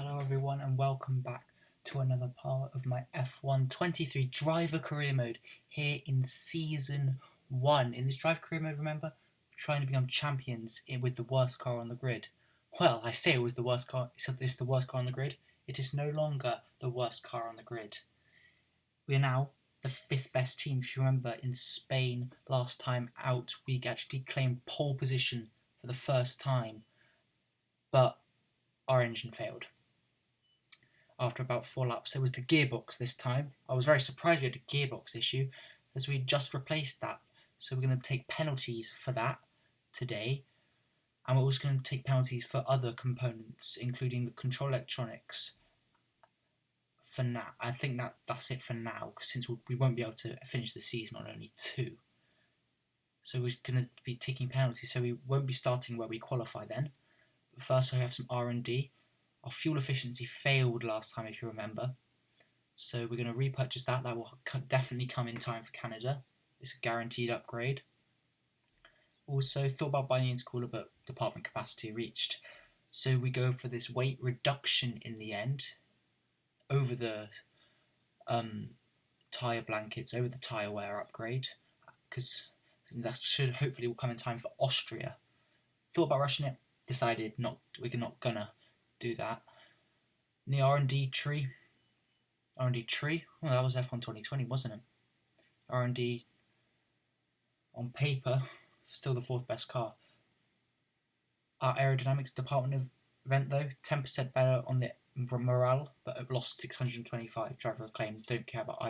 Hello everyone and welcome back to another part of my F1 23 driver career mode here in season 1. In this driver career mode, remember, trying to become champions with the worst car on the grid. Well, I say it was the worst car, except it's the worst car on the grid. It is no longer the worst car on the grid. We are now the 5th best team. If you remember, in Spain last time out, we actually claimed pole position for the first time, but our engine failed after about 4 laps. It was the gearbox this time. I was very surprised we had a gearbox issue as we just replaced that. So we're going to take penalties for that today. And we're also going to take penalties for other components, including the control electronics. For now, I think that's it for now, since we won't be able to finish the season on only 2. So we're going to be taking penalties, so we won't be starting where we qualify then. But first we have some R&D. Our fuel efficiency failed last time, if you remember. So we're going to repurchase that. That will definitely come in time for Canada. It's a guaranteed upgrade. Also, thought about buying the intercooler, but department capacity reached. So we go for this weight reduction in the end over the tyre blankets, over the tyre wear upgrade, because that should hopefully will come in time for Austria. Thought about rushing it, decided we're not gonna do that. In the R&D tree, well, that was F1 2020, wasn't it? R&D on paper, still the 4th best car. Our aerodynamics department event though, 10% better on the morale, but it lost 625 driver acclaim. Don't care about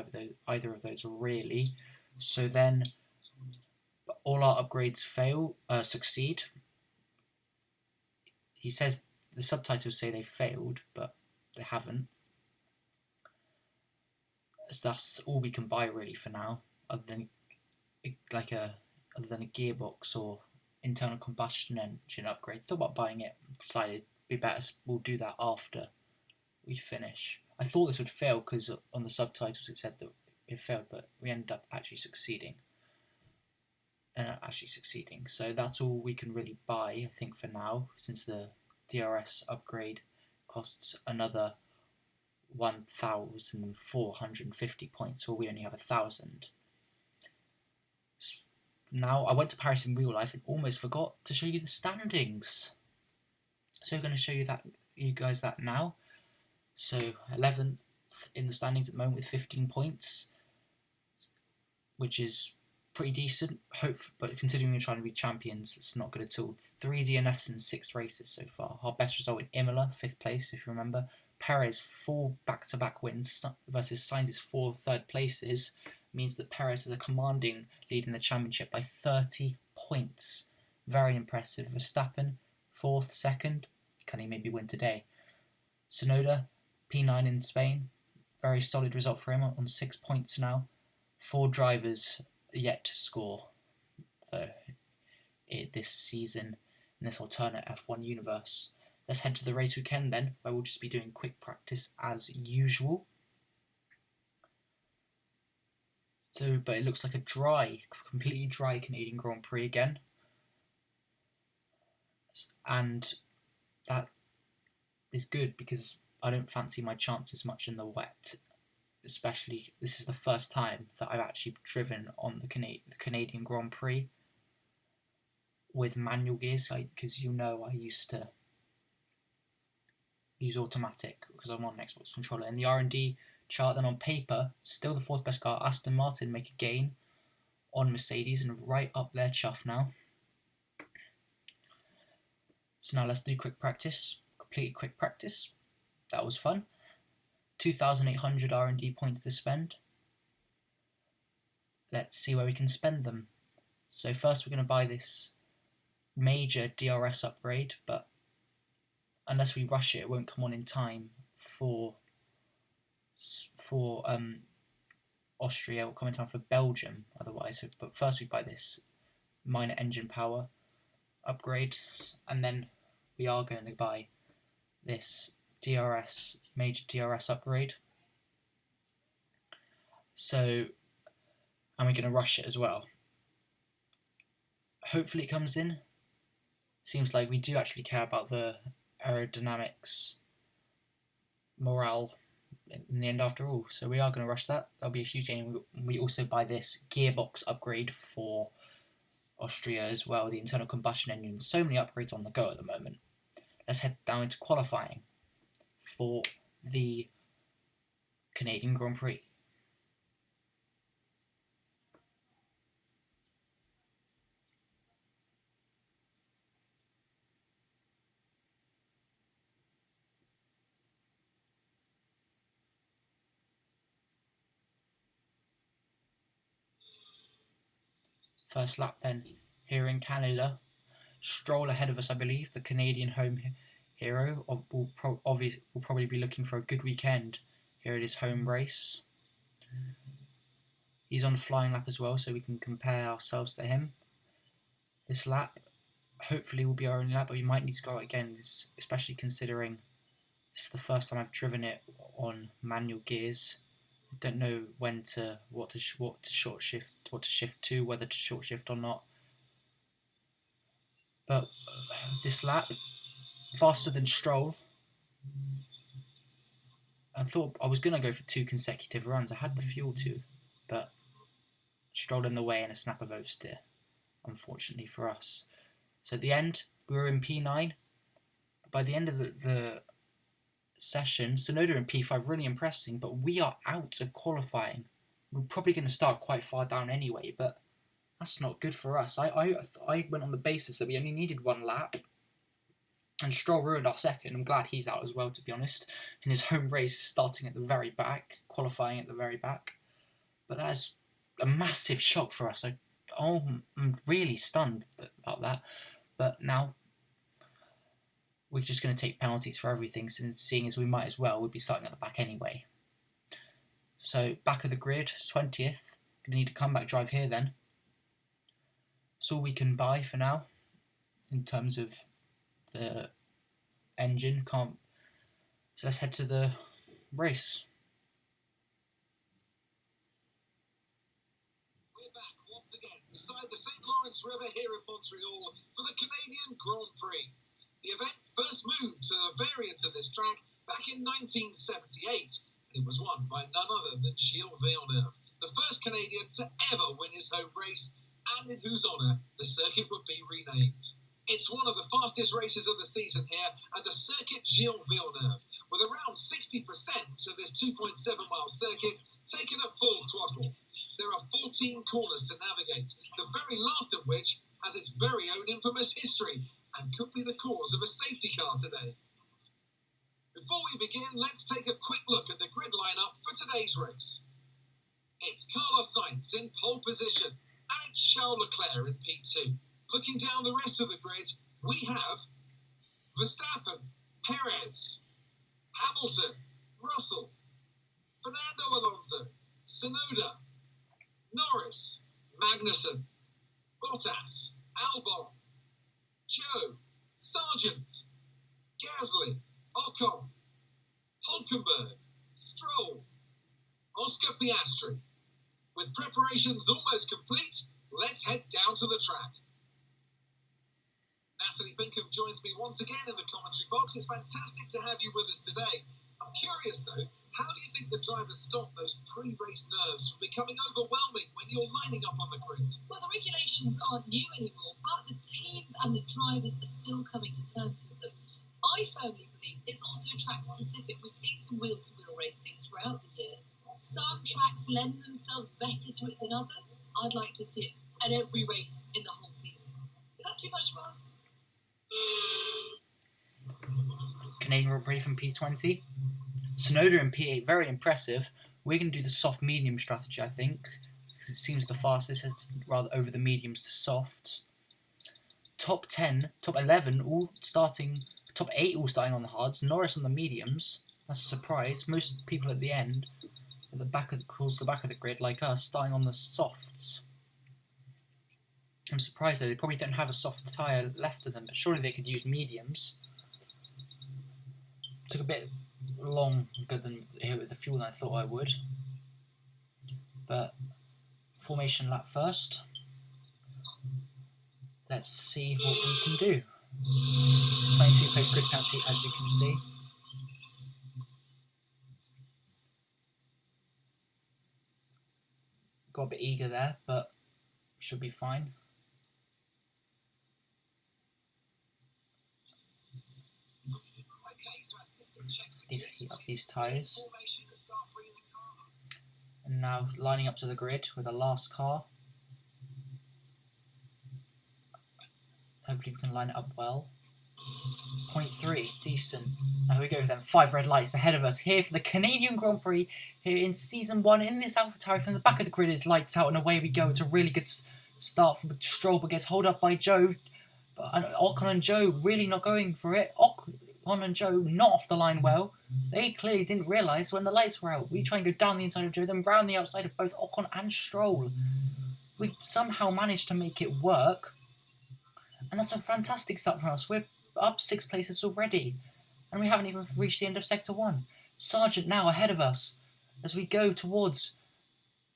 either of those really. So then all our upgrades succeed. He says the subtitles say they failed, but they haven't. So that's all we can buy really for now, other than a gearbox or internal combustion engine upgrade. Thought about buying it, decided be better. We'll do that after we finish. I thought this would fail because on the subtitles it said that it failed, but we ended up actually succeeding. So that's all we can really buy, I think, for now, since the DRS upgrade costs another 1,450 points, or we only have 1,000. Now, I went to Paris in real life and almost forgot to show you the standings. So I'm going to show you guys that now. So 11th in the standings at the moment with 15 points, which is pretty decent. But considering we're trying to be champions, it's not good at all. 3 DNFs in 6 races so far. Our best result in Imola, 5th place, if you remember. Perez 4 back-to-back wins versus Sainz's 4 third places means that Perez has a commanding lead in the championship by 30 points. Very impressive. Verstappen 4th, 2nd. Can he maybe win today? Sonoda P9 in Spain. Very solid result for him on 6 points now. 4 drivers yet to score this season in this alternate F1 universe. Let's head to the race weekend then, where we'll just be doing quick practice as usual. But it looks like a completely dry Canadian Grand Prix again. And that is good because I don't fancy my chances much in the wet. Especially, this is the first time that I've actually driven on the Canadian Grand Prix with manual gears, because I used to use automatic because I'm on an Xbox controller. In the R&D chart, then on paper, still the 4th best car. Aston Martin make a gain on Mercedes and right up their chuff now. So now let's do quick practice. Completely quick practice. That was fun. 2,800 R&D points to spend. Let's see where we can spend them. So first we're going to buy this major DRS upgrade, but unless we rush it, it won't come on in time for Austria. It will come in time for Belgium otherwise. But first we buy this minor engine power upgrade, and then we are going to buy this major DRS upgrade. So, and we're going to rush it as well. Hopefully it comes in. Seems like we do actually care about the aerodynamics morale in the end after all. So we are going to rush that. That'll be a huge gain. We also buy this gearbox upgrade for Austria as well, the internal combustion engine. So many upgrades on the go at the moment. Let's head down into qualifying for the Canadian Grand Prix. First lap then here in Canada. Stroll ahead of us, I believe. The Canadian home hero will probably be looking for a good weekend here at his home race. He's on a flying lap as well, so we can compare ourselves to him. This lap hopefully will be our only lap, but we might need to go out again, especially considering this is the first time I've driven it on manual gears. I don't know what to short shift to, whether to short shift or not. But this lap, faster than Stroll. I thought I was going to go for 2 consecutive runs. I had the fuel to, but Stroll in the way and a snap of oversteer, unfortunately for us. So at the end, we were in P9. By the end of the session, Tsunoda in P5, really impressing, but we are out of qualifying. We're probably going to start quite far down anyway, but that's not good for us. I went on the basis that we only needed 1 lap, and Stroll ruined our second. I'm glad he's out as well, to be honest, in his home race, starting at the very back, qualifying at the very back. But that is a massive shock for us. I'm really stunned about that. But now we're just going to take penalties for everything, since seeing as we might as well, we'd be starting at the back anyway. So back of the grid, 20th. Going to need a comeback drive here then. That's all we can buy for now in terms of the engine. So let's head to the race. We're back once again beside the St. Lawrence River here in Montreal for the Canadian Grand Prix. The event first moved to the variant of this track back in 1978, and it was won by none other than Gilles Villeneuve, the first Canadian to ever win his home race, and in whose honour the circuit would be renamed. It's one of the fastest races of the season here at the Circuit Gilles Villeneuve, with around 60% of this 2.7-mile circuit taken at full throttle. There are 14 corners to navigate, the very last of which has its very own infamous history and could be the cause of a safety car today. Before we begin, let's take a quick look at the grid lineup for today's race. It's Carlos Sainz in pole position, and it's Charles Leclerc in P2. Looking down the rest of the grid, we have Verstappen, Perez, Hamilton, Russell, Fernando Alonso, Tsunoda, Norris, Magnussen, Bottas, Albon, Joe, Sargent, Gasly, Ocon, Hulkenberg, Stroll, Oscar Piastri. With preparations almost complete, let's head down to the track. Natalie Binkham joins me once again in the commentary box. It's fantastic to have you with us today. I'm curious though, how do you think the drivers stop those pre-race nerves from becoming overwhelming when you're lining up on the grid? Well, the regulations aren't new anymore, but the teams and the drivers are still coming to terms with them. I firmly believe it's also track specific. We've seen some wheel-to-wheel racing throughout the year. Some tracks lend themselves better to it than others. I'd like to see it at every race in the whole season. Is that too much to ask? Canadian Grand Prix from P20. Tsunoda in P8, very impressive. We're going to do the soft-medium strategy, I think, because it seems the fastest. It's rather over the mediums to softs. Top 10, top 11, all starting, top 8 all starting on the hards. Norris on the mediums. That's a surprise. Most people at the end, at the back of the grid, like us, starting on the softs. I'm surprised though, they probably don't have a soft tyre left of them, but surely they could use mediums. Took a bit longer than here with the fuel than I thought I would. But formation lap first. Let's see what we can do. 22 place grid penalty, as you can see. Got a bit eager there, but should be fine. Heat up these tyres. And now lining up to the grid with the last car. Hopefully we can line it up well. 0.3, decent. Now here we go then, 5 red lights ahead of us here for the Canadian Grand Prix here in Season 1 in this AlphaTauri. From the back of the grid is lights out and away we go. It's a really good start from Stroll, but gets held up by Joe. But Ocon and Joe really not going for it. Ocon and Joe not off the line well. They clearly didn't realise when the lights were out. We try and go down the inside of Joe, then round the outside of both Ocon and Stroll. We somehow managed to make it work. And that's a fantastic start for us. We're up 6 places already. And we haven't even reached the end of Sector 1. Sargent now ahead of us. As we go towards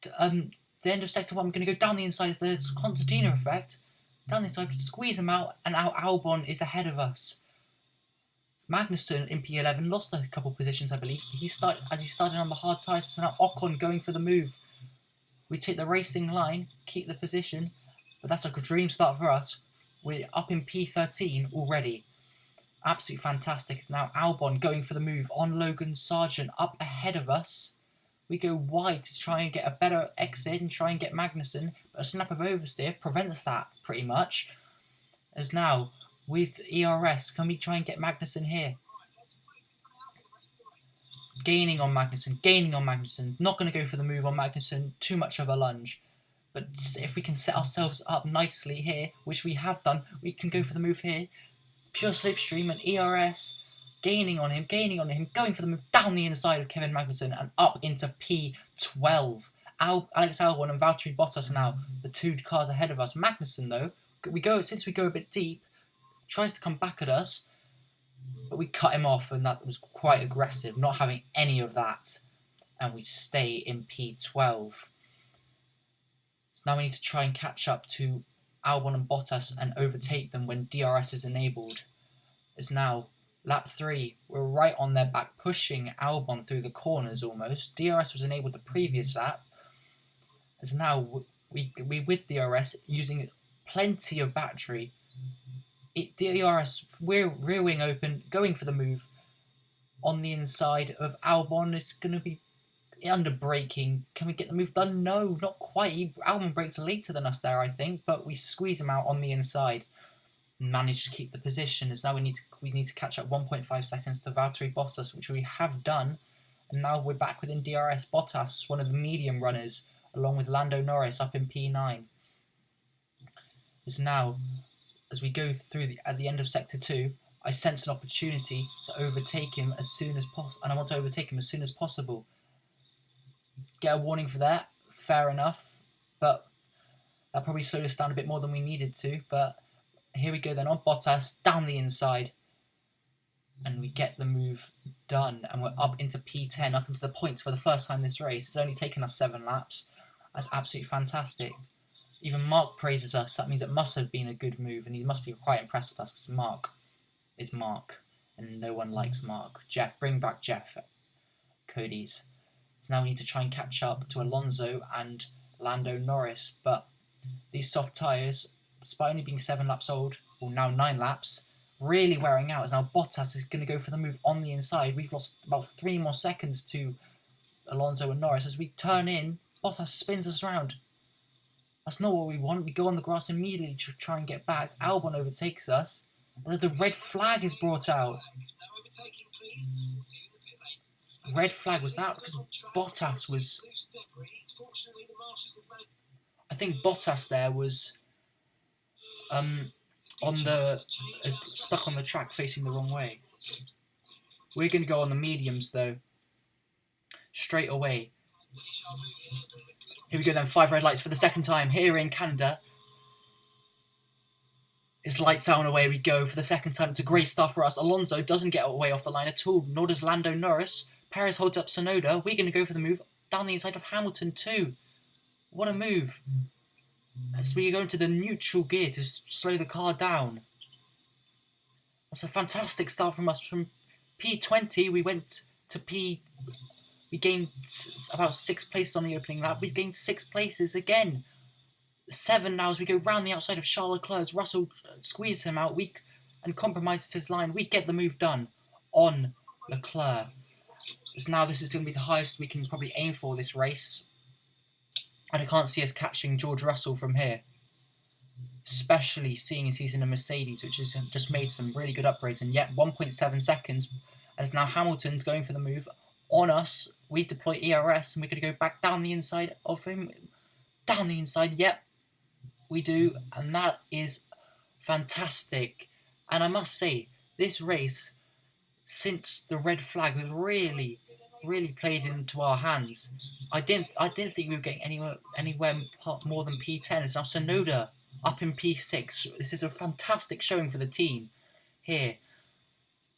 the end of Sector 1, we're going to go down the inside. It's the concertina effect. Down the inside, squeeze him out, and now Albon is ahead of us. Magnussen in P11 lost a couple positions, I believe. He started on the hard tyres, so now Ocon going for the move. We take the racing line, keep the position, but that's a dream start for us. We're up in P13 already. Absolutely fantastic. It's now Albon going for the move on Logan Sargent up ahead of us. We go wide to try and get a better exit and try and get Magnussen, but a snap of oversteer prevents that pretty much. As now, with ERS, can we try and get Magnussen here? Gaining on Magnussen. Not going to go for the move on Magnussen, too much of a lunge. But if we can set ourselves up nicely here, which we have done, we can go for the move here. Pure slipstream and ERS, gaining on him, going for the move down the inside of Kevin Magnussen and up into P12. Alex Albon and Valtteri Bottas now, the 2 cars ahead of us. Magnussen though, since we go a bit deep, tries to come back at us, but we cut him off and that was quite aggressive, not having any of that. And we stay in P12. Now we need to try and catch up to Albon and Bottas and overtake them when DRS is enabled. It's now lap 3. We're right on their back, pushing Albon through the corners almost. DRS was enabled the previous lap. As now we with DRS using plenty of battery. DRS, we're rear wing open, going for the move on the inside of Albon. It's going to be under braking. Can we get the move done? No, not quite. Albon brakes later than us there, I think, but we squeeze him out on the inside and manage to keep the position. As now we need to catch up 1.5 seconds to Valtteri Bottas, which we have done, and now we're back within DRS. Bottas, one of the medium runners, along with Lando Norris up in P9. Is now, as we go through at the end of Sector 2, I sense an opportunity to overtake him as soon as possible, and I want to overtake him as soon as possible. Get a warning for that, fair enough, but that probably slowed us down a bit more than we needed to. But here we go then on Bottas, down the inside, and we get the move done, and we're up into P10, up into the points for the first time this race. It's only taken us 7 laps. That's absolutely fantastic. Even Mark praises us. That means it must have been a good move, and he must be quite impressed with us, because Mark is Mark, and no one likes Mark. Jeff, bring back Jeff. Cody's. So now we need to try and catch up to Alonso and Lando Norris, but these soft tyres, despite only being 7 laps old, or now 9 laps, really wearing out. As now Bottas is going to go for the move on the inside. We've lost about 3 more seconds to Alonso and Norris. As we turn in, Bottas spins us around. That's not what we want. We go on the grass immediately to try and get back. Albon overtakes us. The red flag is brought out. Red flag was that because Bottas was... I think Bottas there was stuck on the track facing the wrong way. We're going to go on the mediums though. Straight away. Here we go then, 5 red lights for the second time here in Canada. It's lights out and away we go for the second time. It's a great start for us. Alonso doesn't get away off the line at all, nor does Lando Norris. Perez holds up Tsunoda. We're going to go for the move down the inside of Hamilton too. What a move. As we go into the neutral gear to slow the car down. That's a fantastic start from us. From P20 we went to We gained about 6 places on the opening lap. We've gained 6 places again. 7 now as we go round the outside of Charles Leclerc as Russell squeezes him out and compromises his line. We get the move done on Leclerc. So now this is going to be the highest we can probably aim for this race. And I can't see us catching George Russell from here. Especially seeing as he's in a Mercedes, which has just made some really good upgrades. And yet 1.7 seconds. As now Hamilton's going for the move on us. We deploy ERS and we're going to go back down the inside of him. Down the inside, yep. We do, and that is fantastic. And I must say, this race, since the red flag was really played into our hands. I didn't think we were getting anywhere more than P10. It's now Tsunoda up in P6. This is a fantastic showing for the team here.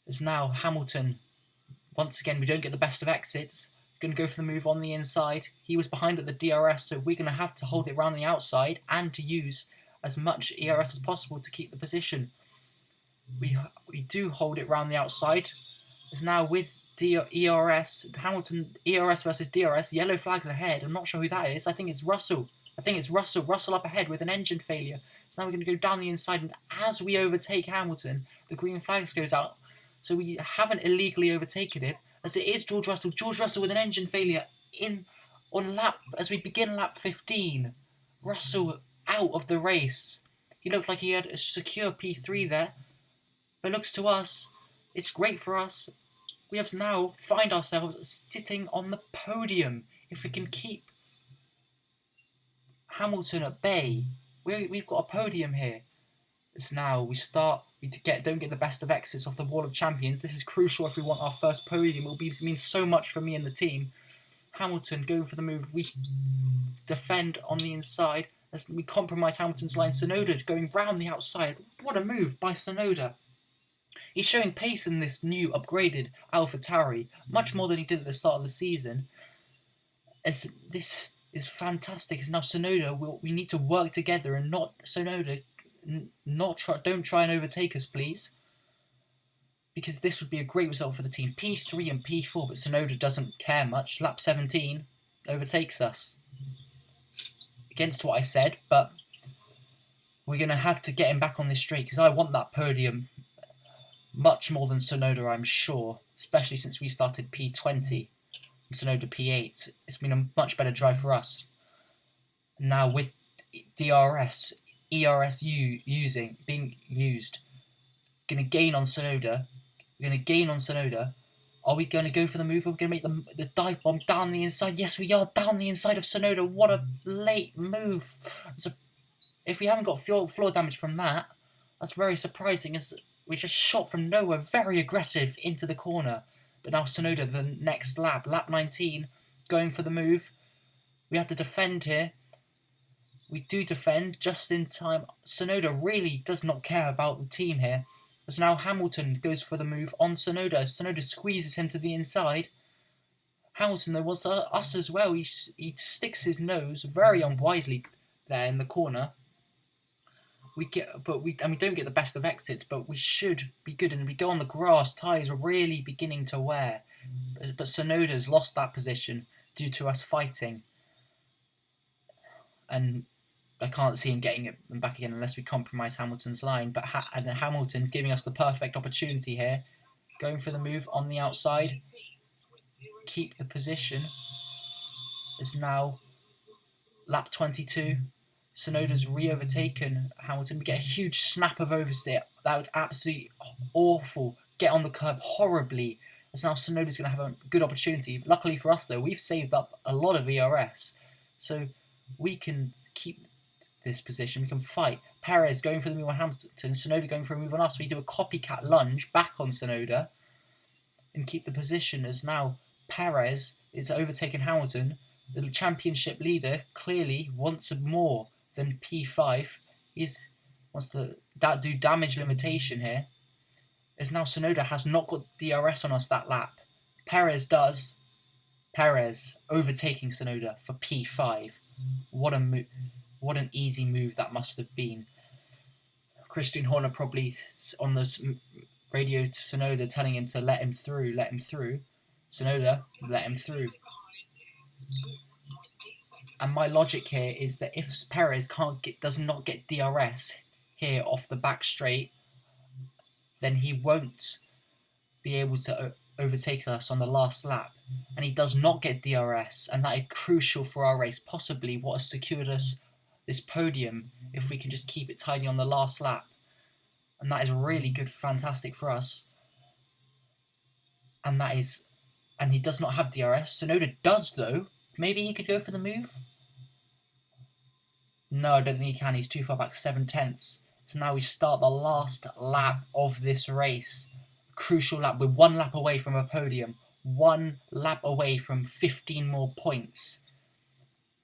It's now Hamilton. Once again, we don't get the best of exits. Going to go for the move on the inside. He was behind at the DRS, so we're going to have to hold it around the outside and to use as much ERS as possible to keep the position. We do hold it around the outside. It's now with ERS, Hamilton, ERS versus DRS, yellow flags ahead. I'm not sure who that is. I think it's Russell. Russell up ahead with an engine failure. So now we're going to go down the inside, and as we overtake Hamilton, the green flags goes out. So we haven't illegally overtaken it, as it is George Russell. George Russell with an engine failure as we begin lap 15. Russell out of the race. He looked like he had a secure P3 there. But looks to us, it's great for us. We have now find ourselves sitting on the podium. If we can keep Hamilton at bay, we've got a podium here. It's now we don't get the best of exits off the wall of champions. This is crucial if we want our first podium. It will mean so much for me and the team. Hamilton going for the move. We defend on the inside as we compromise Hamilton's line. Tsunoda going round the outside. What a move by Tsunoda. He's showing pace in this new upgraded Alpha Tauri, much more than he did at the start of the season. As this is fantastic. As now Tsunoda, we need to work together and not Tsunoda. Don't try and overtake us, please. Because this would be a great result for the team. P3 and P4, but Tsunoda doesn't care much. Lap 17 overtakes us. Against what I said, but we're going to have to get him back on this straight because I want that podium much more than Tsunoda, I'm sure. Especially since we started P20 and Tsunoda P8. It's been a much better drive for us. Now with DRS, ERS being used. Going to gain on Tsunoda. We're going to gain on Tsunoda. Are we going to go for the move? Are we going to make the dive bomb down the inside? Yes, we are down the inside of Tsunoda. What a late move. So if we haven't got floor damage from that, that's very surprising as we just shot from nowhere, very aggressive into the corner. But now Tsunoda, the next lap 19, going for the move. We have to defend here. We do defend just in time. Tsunoda really does not care about the team here. As now Hamilton goes for the move on Tsunoda. Tsunoda squeezes him to the inside. Hamilton, though, wants us as well. He sticks his nose very unwisely there in the corner. We don't get the best of exits, but we should be good. And we go on the grass. Tyres are really beginning to wear. But Tsunoda's lost that position due to us fighting. And I can't see him getting it back again unless we compromise Hamilton's line. But Hamilton's giving us the perfect opportunity here. Going for the move on the outside. Keep the position. Is now lap 22. Tsunoda's re-overtaken Hamilton. We get a huge snap of oversteer. That was absolutely awful. Get on the curb horribly. As now Tsunoda's going to have a good opportunity. Luckily for us, though, we've saved up a lot of ERS. So we can keep this position. We can fight. Perez going for the move on Hamilton. Tsunoda going for a move on us. We do a copycat lunge back on Tsunoda and keep the position as now Perez is overtaken Hamilton. The championship leader clearly wants more than P5. He wants to do damage limitation here. As now Tsunoda has not got DRS on us that lap. Perez does. Perez overtaking Tsunoda for P5. What an easy move that must have been. Christian Horner probably on the radio to Tsunoda telling him to let him through. Tsunoda let him through. And my logic here is that if Perez does not get DRS here off the back straight, then he won't be able to overtake us on the last lap. And he does not get DRS, and that is crucial for our race. Possibly what has secured us this podium if we can just keep it tidy on the last lap. And that is really good, fantastic for us. And he does not have DRS. Tsunoda does though. Maybe he could go for the move? No, I don't think he can. He's too far back, 7/10. So now we start the last lap of this race. Crucial lap. We're 1 lap away from a podium. 1 lap away from 15 more points.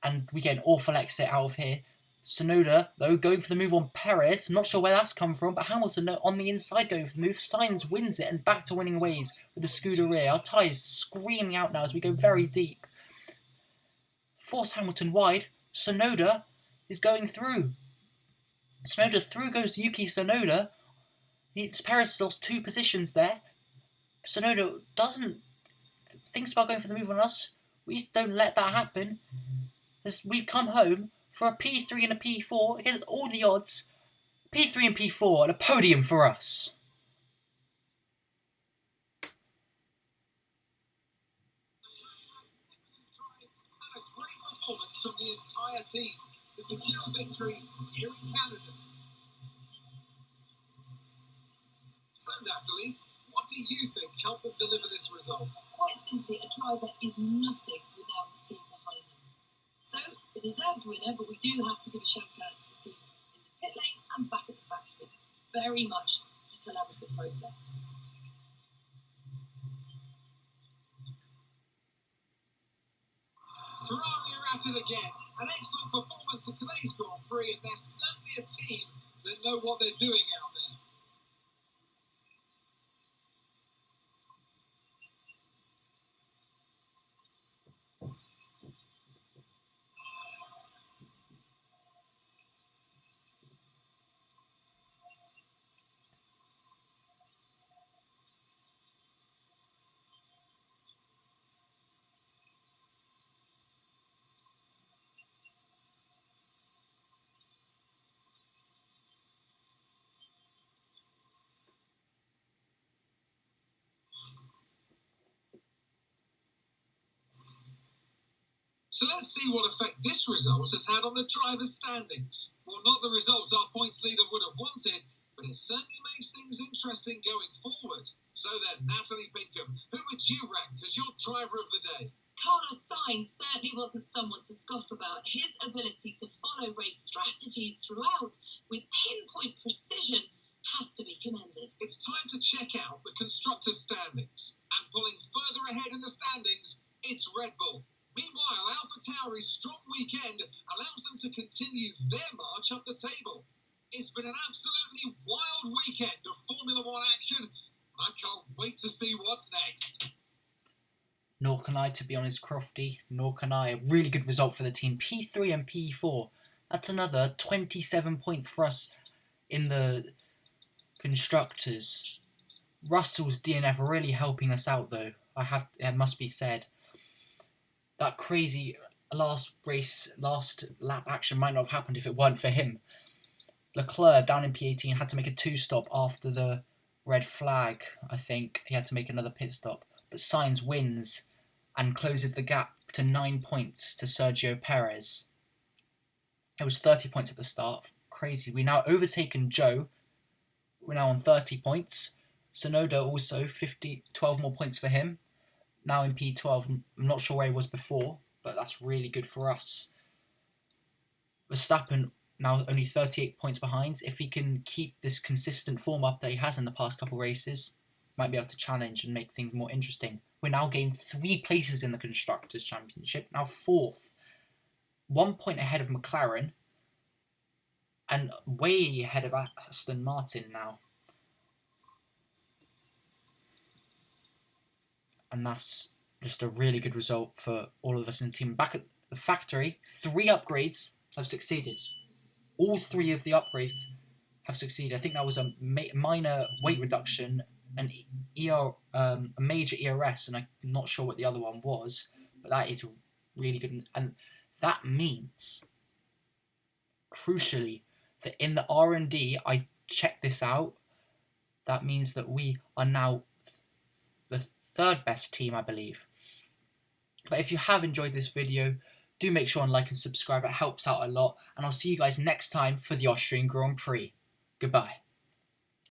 And we get an awful exit out of here. Tsunoda, though, going for the move on Perez. I'm not sure where that's come from, but Hamilton on the inside going for the move. Sainz wins it and back to winning ways with the Scuderia. Our tyres screaming out now as we go very deep. Force Hamilton wide. Tsunoda is going through. Tsunoda through goes Yuki Tsunoda. Perez lost 2 positions there. Tsunoda thinks about going for the move on us. We don't let that happen. We've come home for a P3 and a P4 against all the odds. P3 and P4 and a podium for us. And a great performance from the entire team to secure victory here in Canada. So, Natalie, what do you think helped them deliver this result? Quite simply, a driver is nothing without the team behind him. So, a deserved winner, but we do have to give a shout out to the team in the pit lane and back at the factory. Very much a collaborative process. Ferrari are at it again. An excellent performance in today's Grand Prix, and they're certainly a team that know what they're doing out there. So let's see what effect this result has had on the drivers' standings. Well, not the results our points leader would have wanted, but it certainly makes things interesting going forward. So then, Natalie Bingham, who would you rank as your driver of the day? Carlos Sainz certainly wasn't someone to scoff about. His ability to follow race strategies throughout with pinpoint precision has to be commended. It's time to check out the constructors' standings. And pulling further ahead in the standings, it's Red Bull. Meanwhile, Alpha Tauri's strong weekend allows them to continue their march up the table. It's been an absolutely wild weekend of Formula One action. I can't wait to see what's next. Nor can I, to be honest, Crofty. Nor can I. A really good result for the team. P3 and P4. That's another 27 points for us in the constructors. Russell's DNF really helping us out, though. It must be said. That crazy last lap action might not have happened if it weren't for him. Leclerc, down in P18, had to make a 2-stop after the red flag, I think. He had to make another pit stop. But Sainz wins and closes the gap to 9 points to Sergio Perez. It was 30 points at the start. Crazy. We've now overtaken Joe. We're now on 30 points. Tsunoda also 12 more points for him. Now in P12, I'm not sure where he was before, but that's really good for us. Verstappen now only 38 points behind. If he can keep this consistent form up that he has in the past couple races, might be able to challenge and make things more interesting. We're now gained 3 places in the Constructors' Championship, now 4th. 1 point ahead of McLaren, and way ahead of Aston Martin now. And that's just a really good result for all of us in the team. Back at the factory, 3 upgrades have succeeded. All 3 of the upgrades have succeeded. I think that was a minor weight reduction, a major ERS, and I'm not sure what the other one was. But that is really good. And that means, crucially, that in the R&D, I checked this out, that means that we are now the third best team, I believe. But if you have enjoyed this video, do make sure and like and subscribe. It helps out a lot. And I'll see you guys next time for the Austrian Grand Prix. Goodbye.